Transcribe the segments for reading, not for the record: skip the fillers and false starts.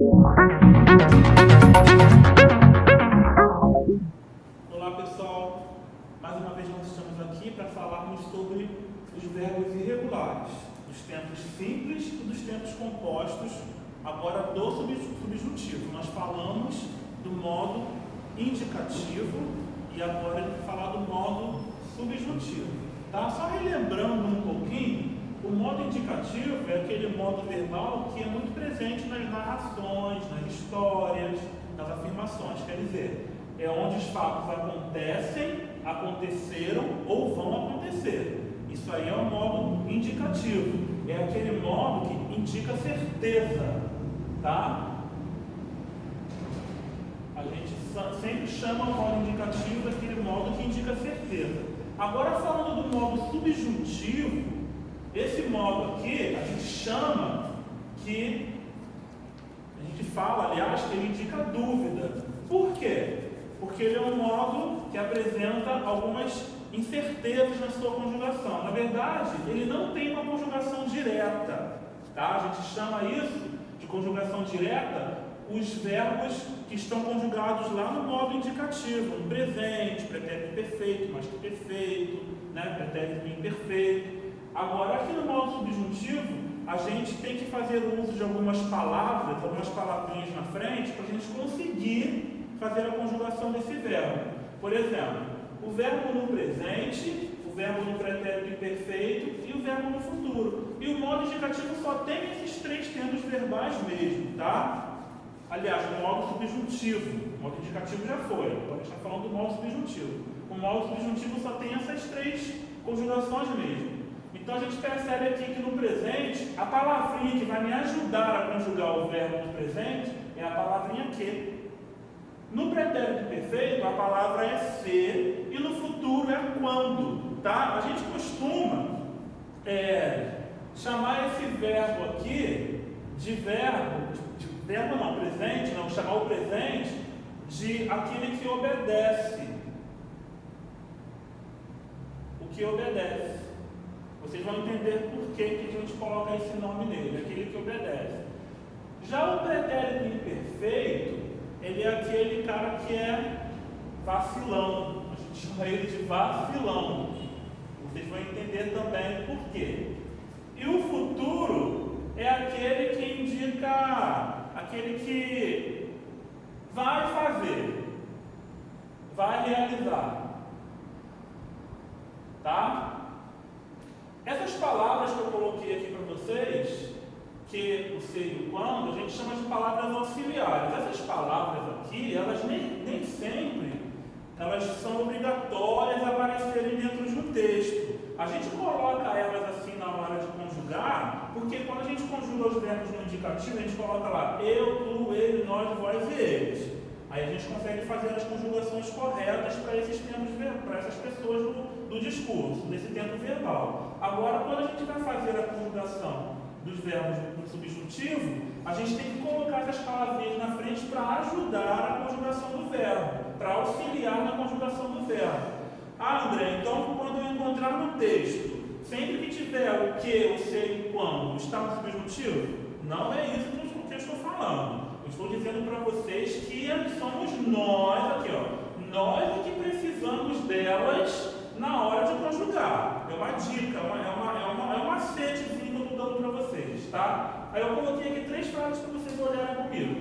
Olá pessoal, mais uma vez nós estamos aqui para falarmos sobre os verbos irregulares, dos tempos simples e dos tempos compostos, agora do subjuntivo. Nós falamos do modo indicativo e agora a gente vai falar do modo subjuntivo. Tá? Só relembrando um pouquinho, o modo indicativo é aquele modo verbal que é muito presente nas narrações, nas histórias, nas afirmações. Quer dizer, é onde os fatos acontecem, aconteceram ou vão acontecer. Isso aí é o modo indicativo. É aquele modo que indica certeza, tá? A gente sempre chama o modo indicativo daquele modo que indica certeza. Agora, falando do modo subjuntivo, esse modo aqui a gente chama que, a gente fala, aliás, que ele indica dúvida. Por quê? Porque ele é um modo que apresenta algumas incertezas na sua conjugação. Na verdade, ele não tem uma conjugação direta, tá? A gente chama isso de conjugação direta os verbos que estão conjugados lá no modo indicativo, no presente, pretérito perfeito, mais que perfeito, né? Pretérito imperfeito. Agora, aqui no modo subjuntivo, a gente tem que fazer uso de algumas palavras, algumas palavrinhas na frente, para a gente conseguir fazer a conjugação desse verbo. Por exemplo, o verbo no presente, o verbo no pretérito imperfeito e o verbo no futuro. E o modo indicativo só tem esses três tempos verbais mesmo, tá? Aliás, o modo subjuntivo, o modo indicativo já foi, agora a gente está falando do modo subjuntivo. O modo subjuntivo só tem essas três conjugações mesmo. Então a gente percebe aqui que no presente, a palavrinha que vai me ajudar a conjugar o verbo no presente é a palavrinha que. No pretérito perfeito, a palavra é ser e no futuro é quando, tá? A gente costuma chamar esse verbo aqui de verbo não, presente, não, chamar o presente de aquele que obedece. O que obedece. Vocês vão entender por que a gente coloca esse nome nele, aquele que obedece. Já o pretérito imperfeito, ele é aquele cara que é vacilão. A gente chama ele de vacilão. Vocês vão entender também por quê. E o futuro é aquele que indica, aquele que vai fazer, vai realizar. Tá? Essas palavras que eu coloquei aqui para vocês, que o ser e o quando, a gente chama de palavras auxiliares. Essas palavras aqui, elas nem sempre elas são obrigatórias a aparecerem dentro de um texto. A gente coloca elas assim na hora de conjugar, porque quando a gente conjuga os verbos no indicativo, a gente coloca lá eu, tu, ele, nós, vós e eles. Aí a gente consegue fazer as conjugações corretas para esses tempos, para essas pessoas do discurso, desse tempo verbal. Agora, quando a gente vai fazer a conjugação dos verbos no subjuntivo, a gente tem que colocar essas palavrinhas na frente para ajudar a conjugação do verbo, para auxiliar na conjugação do verbo. Ah, André, então quando eu encontrar no texto, sempre que tiver o que, o ser e o quando, está no subjuntivo? Não é isso que eu estou falando. Eu estou dizendo para vocês que somos nós aqui, ó. Nós é que precisamos delas na hora de conjugar. É uma dica, é um macetezinho que eu estou dando para vocês, tá? Aí eu coloquei aqui três frases para vocês olharem comigo.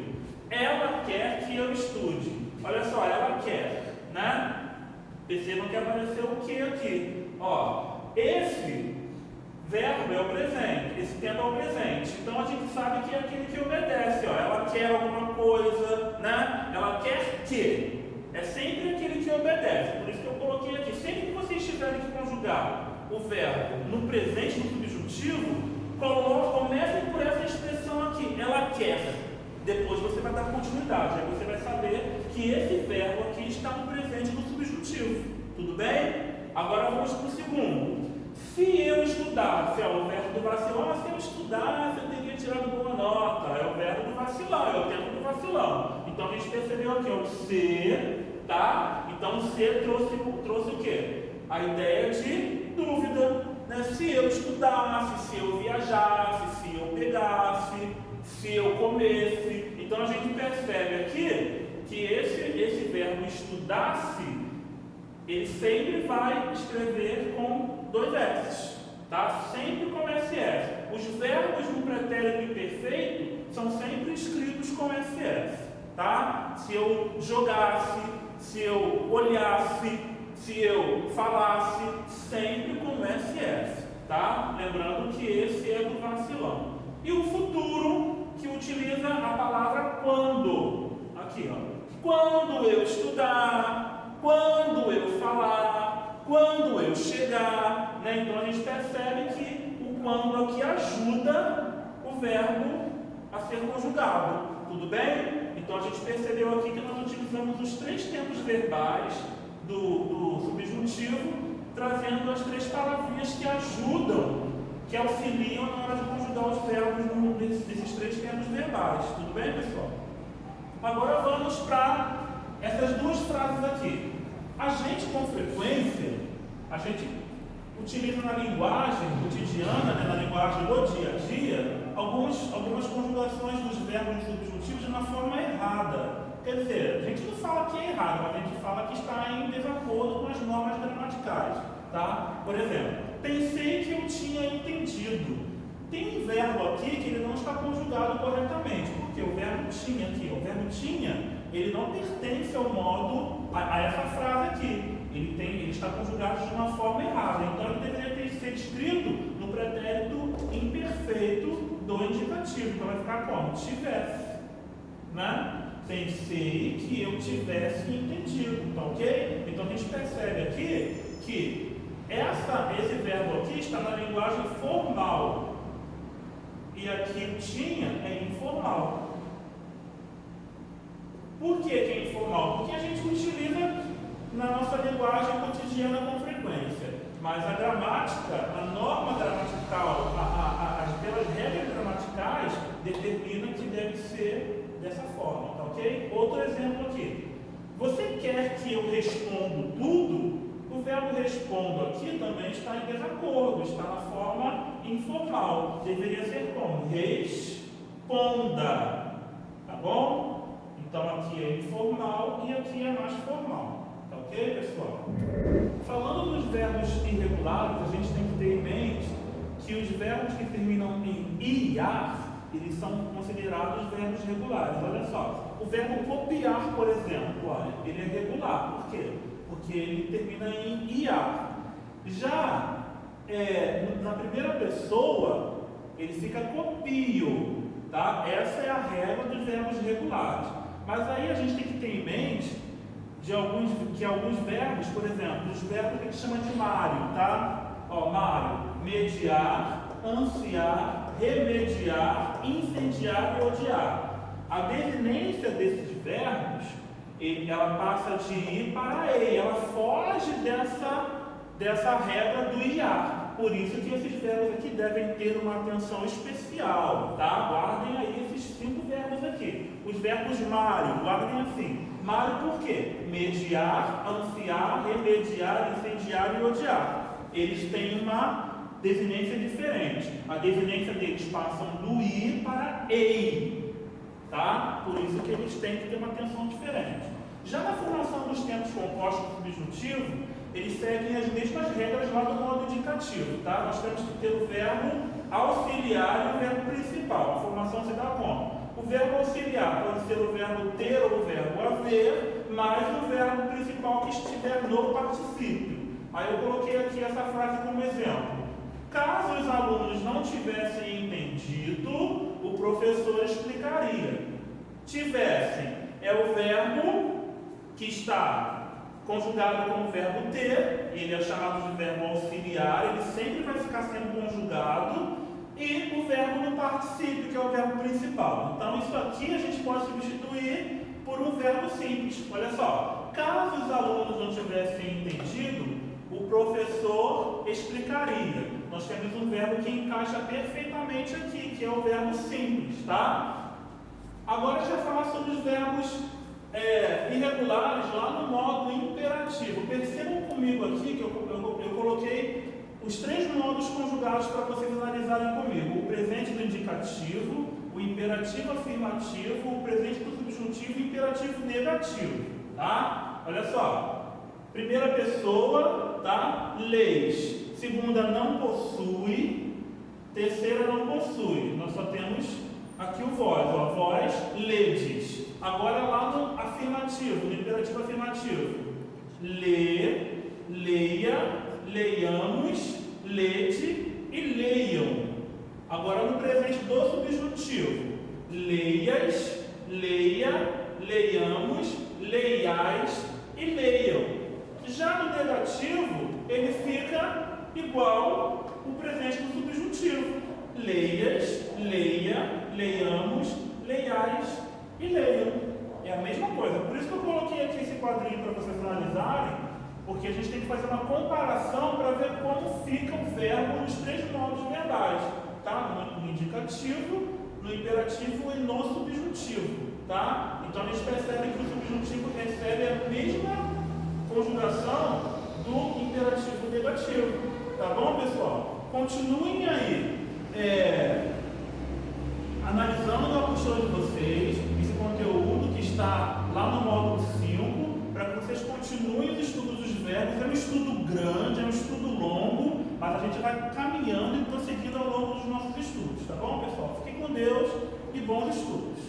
Ela quer que eu estude. Olha só, ela quer, né? Percebam que apareceu o que aqui? Ó, esse verbo é o presente, esse tempo é o presente. Então a gente sabe que é aquele que obedece, ó. Ela quer alguma coisa, né? Ela quer que. É sempre aquele que obedece. Por isso que eu coloquei aqui. Sempre que vocês tiverem que conjugar o verbo no presente, no subjuntivo, comecem por essa expressão aqui. Ela quer. Depois você vai dar continuidade. Aí você vai saber que esse verbo aqui está no presente, no subjuntivo. Tudo bem? Agora vamos para o segundo. Se eu estudasse, o verbo do vacilão, se eu estudasse, eu teria tirado boa nota. É o verbo do vacilão, é o tempo do vacilão. Então a gente percebeu aqui, o ser, tá? Então o ser trouxe o quê? A ideia de dúvida, né? Se eu estudasse, se eu viajasse, se eu pegasse, se eu comesse. Então verbo estudasse, ele sempre vai escrever com 2 S, tá? Sempre com SS. Os verbos no pretérito imperfeito são sempre escritos com SS, tá? Se eu jogasse, se eu olhasse, se eu falasse, sempre com SS, tá? Lembrando que esse é do vacilão. E o futuro, que utiliza a palavra quando. Aqui, ó. Quando eu estudar, quando eu falar, quando eu chegar, né? Então a gente percebe que o quando aqui ajuda o verbo a ser conjugado. Tudo bem? Então a gente percebeu aqui que nós utilizamos os 3 tempos verbais do subjuntivo, trazendo as 3 palavrinhas que ajudam, que auxiliam na hora de conjugar os verbos desses 3 tempos verbais. Tudo bem, pessoal? Agora vamos para essas 2 frases aqui. A gente, com frequência, a gente utiliza na linguagem cotidiana, né, na linguagem do dia a dia, algumas conjugações dos verbos subjuntivos de uma forma errada. Quer dizer, a gente não fala que é errado, mas a gente fala que está em desacordo com as normas gramaticais, tá? Por exemplo, pensei que eu tinha entendido. Tem um verbo aqui que ele não está conjugado corretamente, porque o verbo tinha aqui, o verbo tinha, ele não pertence ao modo, a essa frase aqui. Ele está conjugado de uma forma errada. Então ele deveria ter sido escrito no pretérito imperfeito do indicativo. Então vai ficar como? Tivesse, né? Pensei que eu tivesse entendido, tá ok? Então a gente percebe aqui que esse verbo aqui está na linguagem formal e aqui o tinha é informal. Por que é informal? Porque a gente utiliza na nossa linguagem cotidiana com frequência, mas a gramática, a norma gramatical, pelas regras gramaticais determina que deve ser dessa forma, tá ok? Outro exemplo aqui. Você quer que eu responda tudo? O verbo respondo aqui também está em desacordo, está na forma informal. Deveria ser como? Responda. Tá bom? Então aqui é informal e aqui é mais formal. Tá ok, pessoal? Falando dos verbos irregulares, a gente tem que ter em mente que os verbos que terminam em iar, eles são considerados verbos regulares. Olha só, o verbo copiar, por exemplo, olha, ele é regular. Por quê? Porque ele termina em iar. Já na primeira pessoa, ele fica copio, tá? Essa é a regra dos verbos regulares. Mas aí a gente tem que ter em mente que alguns verbos, por exemplo, os verbos que a gente chama de Mário, tá? Ó, Mário, mediar, ansiar, remediar, incendiar e odiar. A desinência desses verbos, ela passa de ir para e, ela foge dessa regra do iar. Por isso que esses verbos aqui devem ter uma atenção especial, tá? Guardem aí esses 5 verbos aqui. Os verbos Mário, guardem assim. Mário por quê? Mediar, ansiar, remediar, incendiar e odiar. Eles têm uma desinência diferente. A desinência deles passam do ir para ei, tá? Por isso que eles têm que ter uma atenção diferente. Já na formação dos tempos compostos do subjuntivo, eles seguem as mesmas regras lá do modo indicativo, tá? Nós temos que ter o verbo auxiliar e o verbo principal. A formação se dá como? O verbo auxiliar pode ser o verbo ter ou o verbo haver, mais o verbo principal que estiver no particípio. Aí eu coloquei aqui essa frase como exemplo. Caso os alunos não tivessem entendido, o professor explicaria. Tivessem é o verbo que está conjugado com o verbo ter, ele é chamado de verbo auxiliar, ele sempre vai ficar sendo conjugado, e o verbo no particípio, que é o verbo principal. Então isso aqui a gente pode substituir por um verbo simples. Olha só, caso os alunos não tivessem entendido, o professor explicaria. Nós temos um verbo que encaixa perfeitamente aqui, que é o verbo simples, tá? Agora a gente vai falar sobre os verbos irregulares lá no modo imperativo. Percebam comigo aqui que eu coloquei os 3 modos conjugados para vocês analisarem comigo: o presente do indicativo, o imperativo afirmativo, o presente do subjuntivo e o imperativo negativo, tá? Olha só. Primeira pessoa, tá? Leis. Segunda, não possui. Terceira, não possui. Nós só temos aqui o vós, ó. Vós ledes. Agora lá no afirmativo, no imperativo afirmativo. Lê, leia, leiamos, lede e leiam. Agora no presente do subjuntivo. Leias, leia, leiamos, leiais e leiam. Já no negativo, ele fica igual o presente do subjuntivo. Leias, leia, leiamos, leiais e leiam. É a mesma coisa. Por isso que eu coloquei aqui esse quadrinho para vocês analisarem, porque a gente tem que fazer uma comparação para ver como fica o verbo nos três modos verbais, tá? No indicativo, no imperativo e no subjuntivo, tá? Então a gente percebe que o subjuntivo recebe a mesma conjugação do imperativo negativo, tá bom, pessoal? Continuem aí analisando a apostila de vocês, esse conteúdo que está lá no módulo 5, para que vocês continuem os estudos dos verbos. É um estudo grande, é um estudo longo, mas a gente vai caminhando e prosseguindo ao longo dos nossos estudos, tá bom, pessoal? Fiquem com Deus e bons estudos.